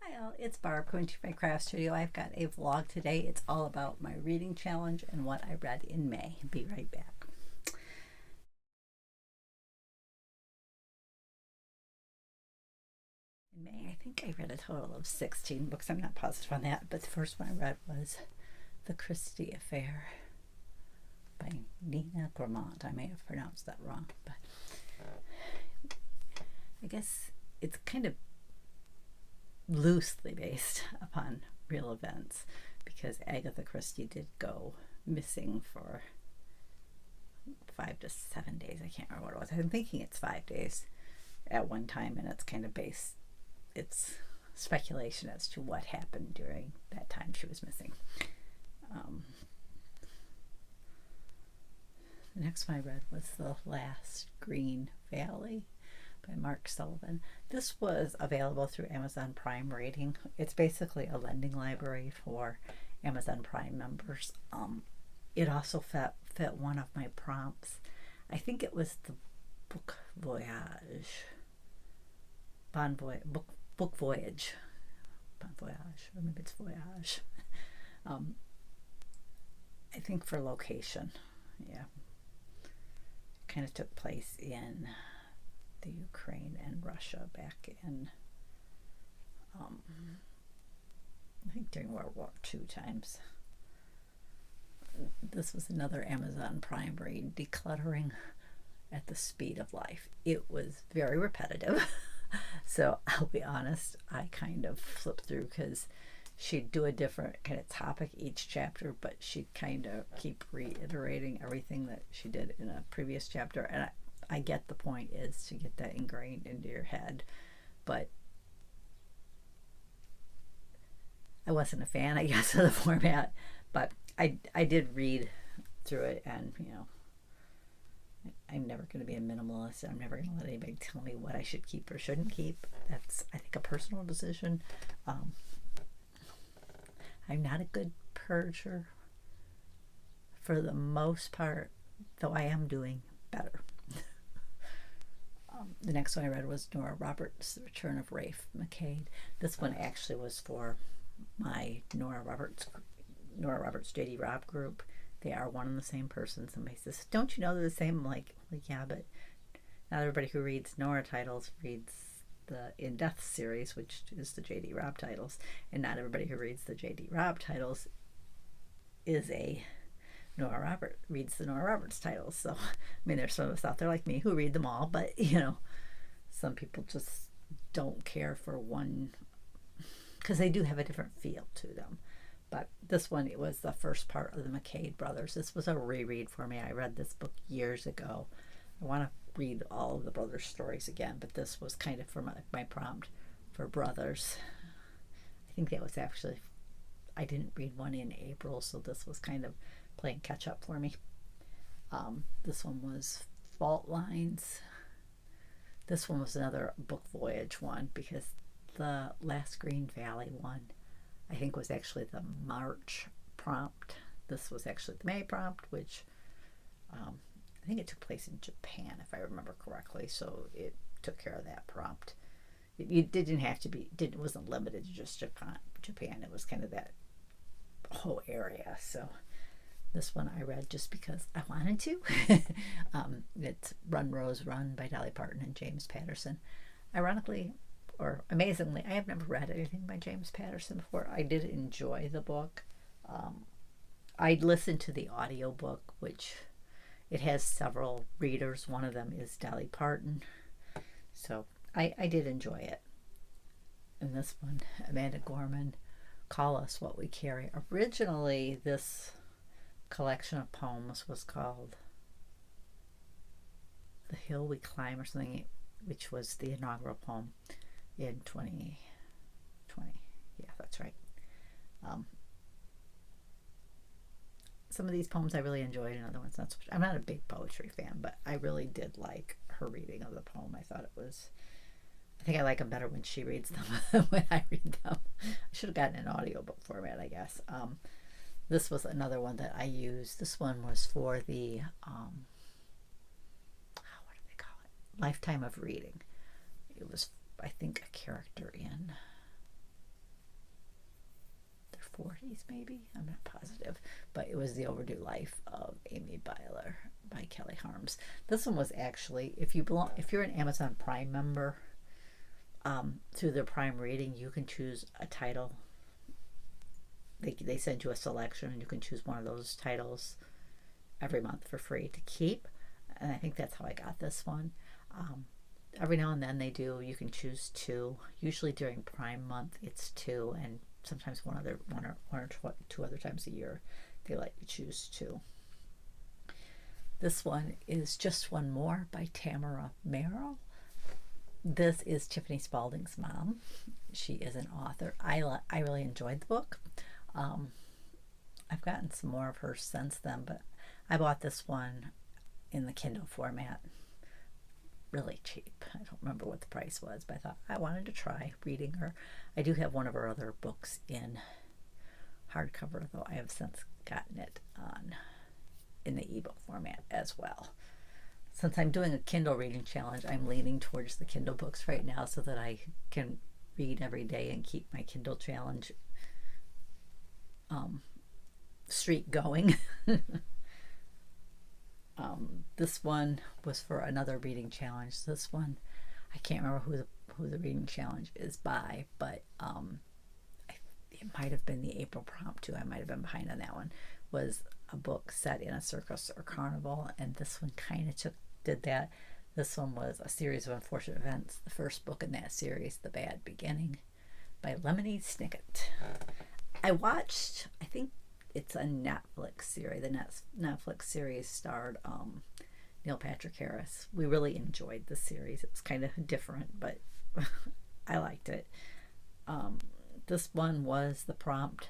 Hi all, it's Barb going to my craft studio. I've got a vlog today. It's all about my reading challenge and what I read in May. Be right back. In May, I think I read a total of 16 books. I'm not positive on that, but the first one I read was The Christie Affair by Vermont. I may have pronounced that wrong, but I guess it's kind of loosely based upon real events because Agatha Christie did go missing for 5 to 7 days. I can't remember what it was. I'm thinking it's 5 days at one time, and it's kind of based, it's speculation as to what happened during that time she was missing. The next one I read was The Last Green Valley by Mark Sullivan. This was available through Amazon Prime Reading. It's basically a lending library for Amazon Prime members. It also fit one of my prompts. I think it was the book voyage, book voyage, bon voyage, or maybe it's voyage. I think for location, yeah. It kind of took place in the Ukraine and Russia back in, I think during World War II times. This was another Amazon Prime read, Decluttering at the Speed of Life. It was very repetitive, so I'll be honest, I kind of flipped through because she'd do a different kind of topic each chapter, but she'd kind of keep reiterating everything that she did in a previous chapter, and I get the point is to get that ingrained into your head, but I wasn't a fan, I guess, of the format. But I did read through it, and I'm never going to be a minimalist. I'm never going to let anybody tell me what I should keep or shouldn't keep. That's, I think, a personal decision. I'm not a good purger for the most part, though I am doing better. The next one I read was Norah Roberts' The Return of Rafe, Mccaid. This one actually was for my Norah Roberts JD Robb group. They are one and the same person. Somebody says, "Don't you know they're the same?" I'm like, yeah, but not everybody who reads Norah titles reads the In Death series, which is the JD Robb titles, and not everybody who reads the JD Robb titles is a reads the Norah Roberts titles. So, I mean, there's some of us out there like me who read them all, but some people just don't care for one because they do have a different feel to them. But this one, it was the first part of the Mccaid brothers. This was a reread for me. I read this book years ago. I want to read all of the brothers' stories again, but this was kind of for my prompt for brothers. I think that was actually, I didn't read one in April, so this was kind of playing catch up for me. This one was Fault Lines. This one was another book voyage one because the Last Green Valley one, I think, was actually the March prompt. This was actually the May prompt, which I think it took place in Japan, if I remember correctly. So it took care of that prompt. It didn't have to be, it wasn't limited to just Japan. It was kind of that whole area. So this one I read just because I wanted to. It's Run Rose Run by Dolly Parton and James Patterson. Ironically, or amazingly, I have never read anything by James Patterson before. I did enjoy the book. I listened to the audiobook, which it has several readers. One of them is Dolly Parton. So I did enjoy it. And this one, Amanda Gorman, Call Us What We Carry. Originally, this collection of poems was called The Hill We Climb or something, which was the inaugural poem in 2020. Yeah, that's right. Some of these poems I really enjoyed, and other ones not so much. I'm not a big poetry fan, but I really did like her reading of the poem. I thought it was, I think I like them better when she reads them than when I read them. I should have gotten an audiobook format, I guess. This was another one that I used. This one was for the, what do they call it? Lifetime of Reading. It was, I think, a character in 40s, maybe. I'm not positive. But it was The Overdue Life of Amy Byler by Kelly Harms. This one was actually, if you're an Amazon Prime member, through their Prime Reading, you can choose a title. They send you a selection, and you can choose one of those titles every month for free to keep. And I think that's how I got this one. Every now and then you can choose two. Usually during Prime Month, it's two, and sometimes one or two other times a year, they let you choose two. This one is Just One More by Tamara Merrill. This is Tiffany Spalding's mom. She is an author. I really enjoyed the book. I've gotten some more of hers since then, but I bought this one in the Kindle format. Really cheap. I don't remember what the price was, but I thought I wanted to try reading her. I do have one of her other books in hardcover, though I have since gotten it in the ebook format as well. Since I'm doing a Kindle reading challenge, I'm leaning towards the Kindle books right now so that I can read every day and keep my Kindle challenge streak going. This one was for another reading challenge. This one, I can't remember who the reading challenge is by, but it might have been the April prompt too. I might have been behind on that one. Was a book set in a circus or carnival, and this one kind of did that. This one was A Series of Unfortunate Events. The first book in that series, The Bad Beginning, by Lemony Snicket. I watched, I think it's a Netflix series. The Netflix series starred Neil Patrick Harris. We really enjoyed the series. It was kind of different, but I liked it. This one was the prompt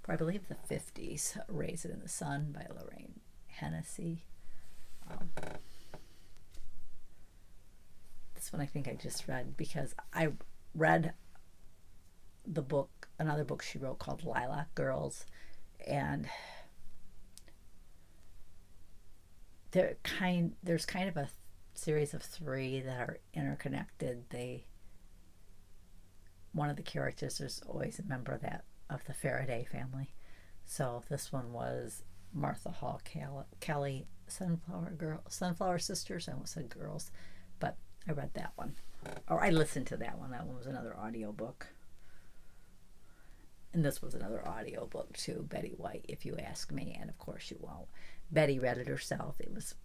for, I believe, the 50s, Raisin in the Sun by Lorraine Hennessy. This one I think I just read because I read the book, another book she wrote called Lilac Girls, and there's kind of a series of three that are interconnected. One of the characters is always a member of the Faraday family. So this one was Martha Hall Kelly Sunflower Sisters. I almost said girls, but I read that one, or I listened to that one. That one was another audiobook. And this was another audiobook too, Betty White, If You Ask Me, and of course you won't. Betty read it herself. It was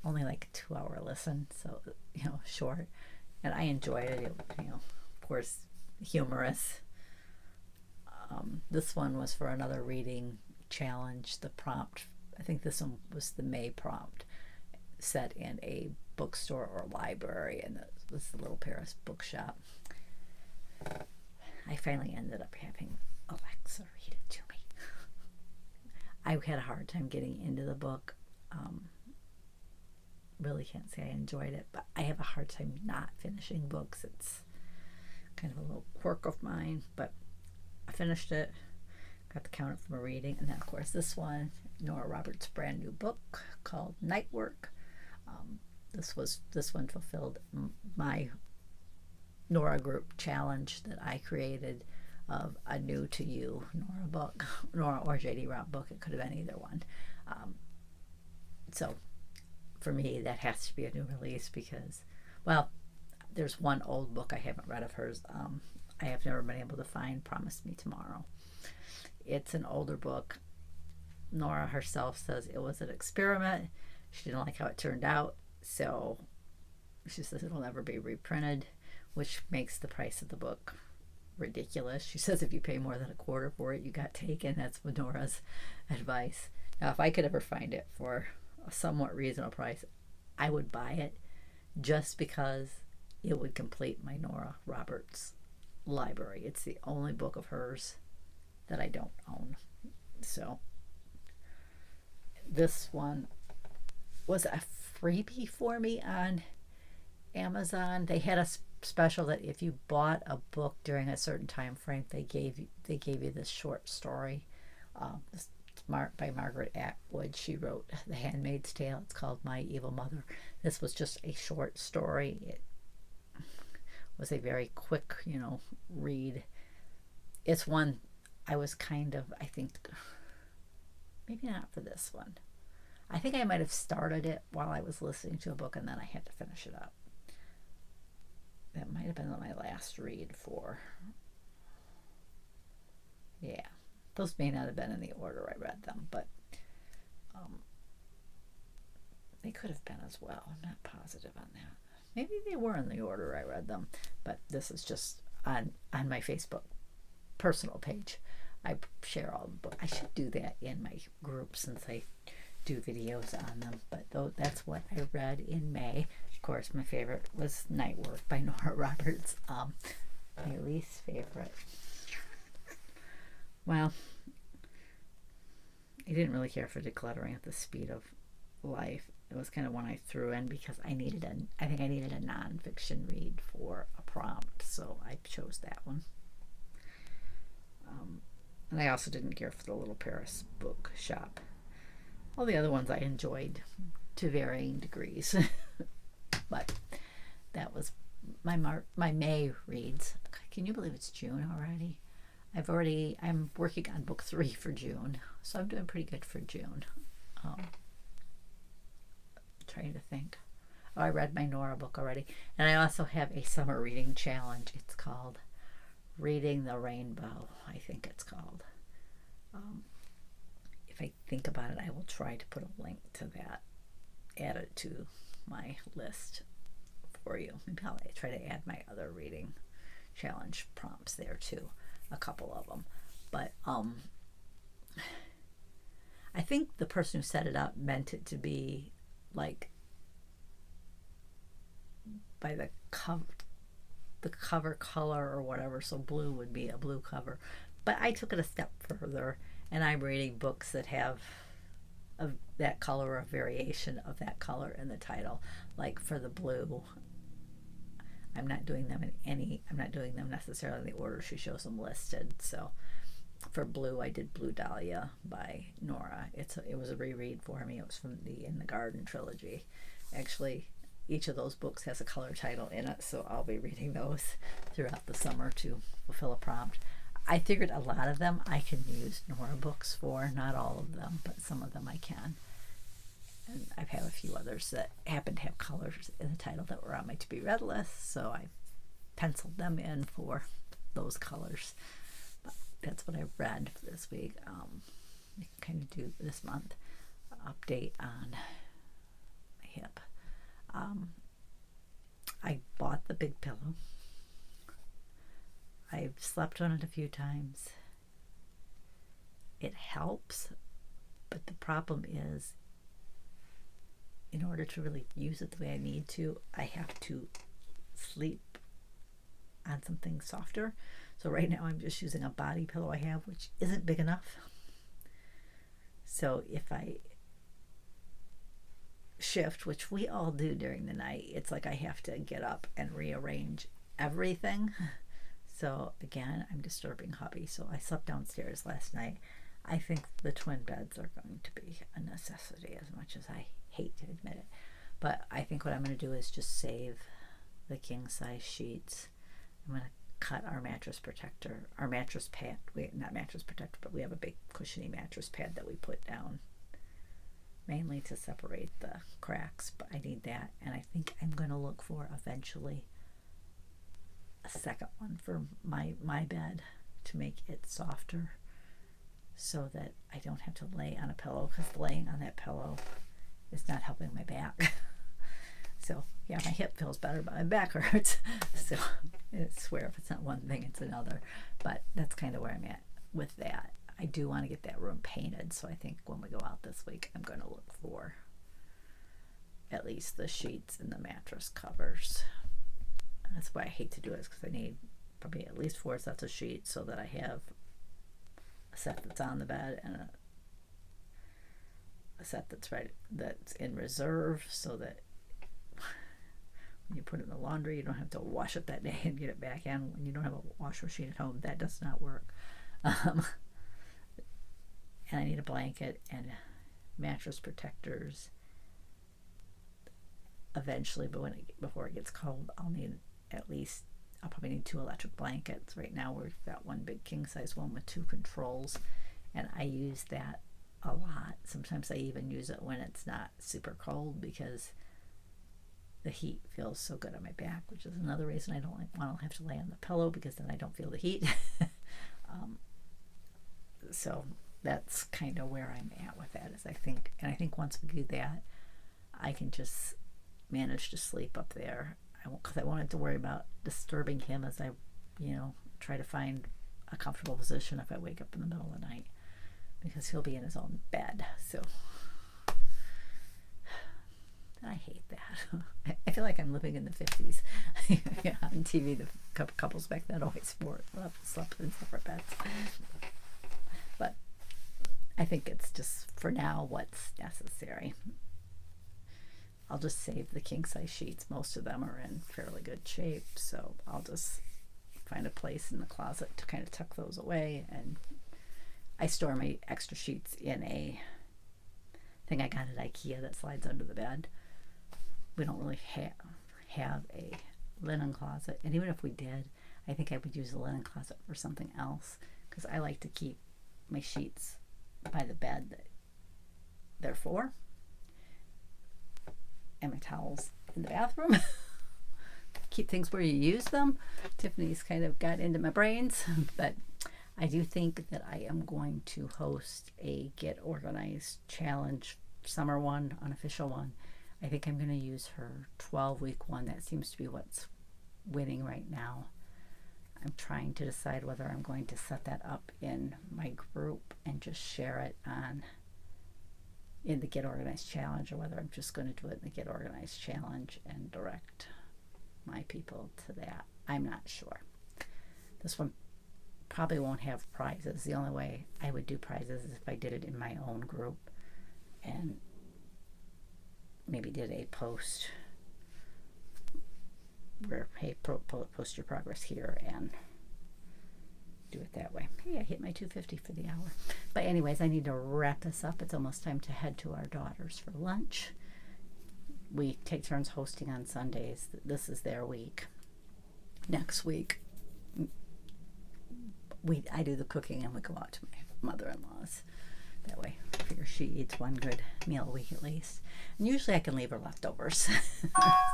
only like a 2-hour listen, so short, and I enjoyed it. Of course, humorous. This one was for another reading challenge. The prompt, I think this one was the May prompt, set in a bookstore or library, and it was the Little Paris bookshop. I finally ended up having Alexa read it to me. I had a hard time getting into the book. Really can't say I enjoyed it, but I have a hard time not finishing books. It's kind of a little quirk of mine, but I finished it, got to count it from a reading, and then of course this one, Norah Roberts' brand new book called Night Work. This one fulfilled my Norah group challenge that I created of a new to you Norah book, Norah or J.D. Robb book. It could have been either one. So for me, that has to be a new release because, well, there's one old book I haven't read of hers. I have never been able to find, Promise Me Tomorrow. It's an older book. Norah herself says it was an experiment. She didn't like how it turned out, so she says it'll never be reprinted, which makes the price of the book ridiculous. She says if you pay more than a quarter for it, you got taken. That's Norah's advice. Now, if I could ever find it for a somewhat reasonable price, I would buy it just because it would complete my Norah Roberts library. It's the only book of hers that I don't own. So this one was a freebie for me on Amazon. They had a special that if you bought a book during a certain time frame, they gave you this short story. By Margaret Atwood. She wrote The Handmaid's Tale. It's called My Evil Mother. This was just a short story. It was a very quick, read. It's one I was kind of, I think, maybe not for this one. I think I might have started it while I was listening to a book and then I had to finish it up. That might have been my last read for, yeah. Those may not have been in the order I read them, but they could have been as well. I'm not positive on that. Maybe they were in the order I read them, but this is just on my Facebook personal page. I share all the books. I should do that in my group since I do videos on them. But that's what I read in May. Of course, my favorite was Night Work by Norah Roberts. My least favorite. Well, I didn't really care for Decluttering at the Speed of Life. It was kind of one I threw in because I think I needed a nonfiction read for a prompt, so I chose that one. And I also didn't care for the Little Paris book shop. All the other ones I enjoyed to varying degrees. But that was my May reads. Can you believe it's June already? I'm working on book 3 for June, so I'm doing pretty good for June. Trying to think. Oh, I read my Norah book already. And I also have a summer reading challenge. It's called Reading the Rainbow, I think it's called. If I think about it, I will try to put a link to that, add it to my list for you. Maybe I'll try to add my other reading challenge prompts there too, a couple of them. But I think the person who set it up meant it to be like by the cover color or whatever, so blue would be a blue cover. But I took it a step further, and I'm reading books that have that color or a variation of that color in the title. Like for the blue, I'm not doing them necessarily in the order she shows them listed. So for blue, I did Blue Dahlia by Norah. It was a reread for me. It was from the In the Garden trilogy. Actually, each of those books has a color title in it, so I'll be reading those throughout the summer to fulfill a prompt. I figured a lot of them I can use Norah books for, not all of them, but some of them I can. And I've had a few others that happen to have colors in the title that were on my to be read list, so I penciled them in for those colors. But that's what I read for this week. I can kind of do this month update on my hip. I bought the big pillow. I've slept on it a few times. It helps, but the problem is, in order to really use it the way I need to, I have to sleep on something softer. So right now I'm just using a body pillow I have, which isn't big enough. So if I shift, which we all do during the night, it's like I have to get up and rearrange everything. So again, I'm disturbing hubby. So I slept downstairs last night. I think the twin beds are going to be a necessity, as much as I hate to admit it. But I think what I'm going to do is just save the king size sheets. I'm going to cut our mattress protector, our mattress pad. Not mattress protector, but we have a big cushiony mattress pad that we put down, mainly to separate the cracks. But I need that, and I think I'm going to look for eventually a second one for my bed to make it softer, so that I don't have to lay on a pillow, because laying on that pillow is not helping my back. So yeah, my hip feels better, but my back hurts. So I swear if it's not one thing, it's another. But that's kind of where I'm at with that. I do want to get that room painted, so I think when we go out this week, I'm going to look for at least the sheets and the mattress covers. That's why I hate to do it, because I need probably at least 4 sets of sheets, so that I have a set that's on the bed and a set that's in reserve, so that when you put it in the laundry, you don't have to wash it that day and get it back in. When you don't have a wash machine at home, that does not work. And I need a blanket and mattress protectors eventually, but before it gets cold, I'll need at least I'll probably need 2 electric blankets. Right now we've got one big king size one with 2 controls, and I use that a lot. Sometimes I even use it when it's not super cold because the heat feels so good on my back, which is another reason I don't want to have to lay on the pillow, because then I don't feel the heat. So that's kind of where I'm at with that, is I think once we do that, I can just manage to sleep up there. Because I won't have to worry about disturbing him as I, try to find a comfortable position if I wake up in the middle of the night, because he'll be in his own bed. So I hate that. I feel like I'm living in the 50s. Yeah, on TV, the couples back then always slept in separate beds. But I think it's just, for now, what's necessary. I'll just save the king size sheets. Most of them are in fairly good shape, so I'll just find a place in the closet to kind of tuck those away. And I store my extra sheets in a thing I got at IKEA that slides under the bed. We don't really have a linen closet, and even if we did, I think I would use the linen closet for something else, because I like to keep my sheets by the bed that they're for, and my towels in the bathroom. Keep things where you use them. Tiffany's kind of got into my brains, but I do think that I am going to host a Get Organized Challenge, summer one, unofficial one. I think I'm going to use her 12-week one. That seems to be what's winning right now. I'm trying to decide whether I'm going to set that up in my group and just share it in the Get Organized Challenge, or whether I'm just going to do it in the Get Organized Challenge and direct my people to that. I'm not sure. This one probably won't have prizes. The only way I would do prizes is if I did it in my own group and maybe did a post where, hey, post your progress here, and do it that way. Hey, I hit my 250 for the hour. But anyways, I need to wrap this up. It's almost time to head to our daughter's for lunch. We take turns hosting on Sundays. This is their week. Next week, I do the cooking and we go out to my mother-in-law's. That way, I figure she eats one good meal a week at least. And usually I can leave her leftovers.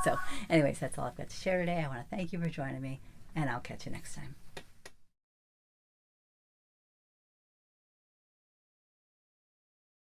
So anyways, that's all I've got to share today. I want to thank you for joining me, and I'll catch you next time.